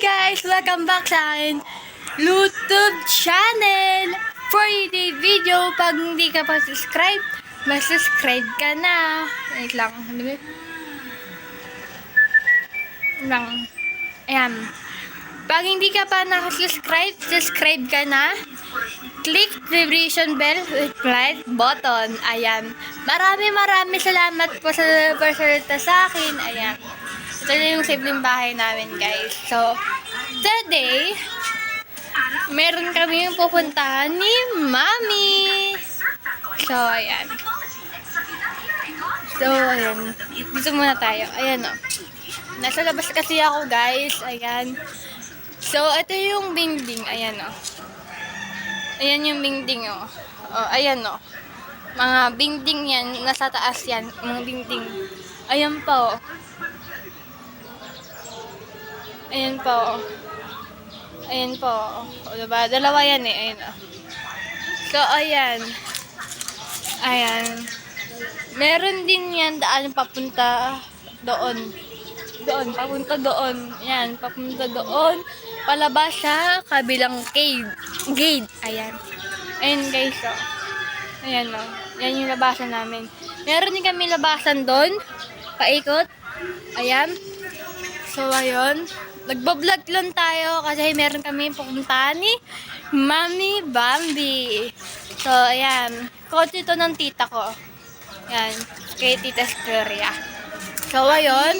guys! Welcome back sa akin YouTube channel! For today's video, pag hindi ka pa subscribe, mag-subscribe ka na. Wait lang. Ayan. Pag hindi ka pa nakasubscribe, subscribe ka na. Click the vibration bell with like button. Ayan. Maraming salamat po sa pagsuporta sa akin. Ayan. Ito na yung simpleng bahay namin, guys. So, today, meron kami yung pupuntahan ni Mami. So, ayan. Dito muna tayo. Ayan, o. Nasa labas kasi ako, guys. Ayan. So, ito yung building. Ayan, o. Ayan yung building, o. Ayan, o. Mga building yan. Nasa taas yan. Mga building. Ayan pa, o. Ayan po. Ayan po. O, diba? Dalawa yan eh. Ayan. So, ayan. Ayan. Meron din yan daan papunta doon. Papunta doon. Ayan, papunta doon. Palabas sa kabilang gate. Ayan. Ayan guys, o. Ayan, o. Yan yung labasan namin. Meron din kami labasan doon. Paikot. Ayan. So, ayun. Nagbablog lang tayo kasi meron kami pupuntahan ni Mami Bambi. So, ayan. Kotse ito ng tita ko. Ayan. Kay Tita Gloria. So, ayun.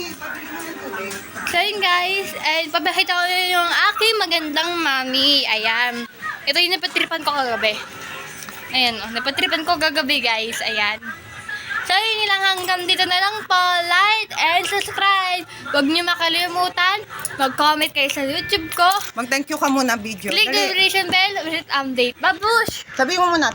So, yun guys. And papakita ko yung aking magandang mami. Ayan. Ito yung napatripan ko kagabi. Ayan. Napatripan ko kagabi, guys. Ayan. So, yun lang, hanggang dito na lang po. Like and subscribe. Huwag niyo makalimutan. Mag-comment kayo sa YouTube ko. Mag-thank you ka muna video. Click the notification bell with update. Babush! Sabi mo muna.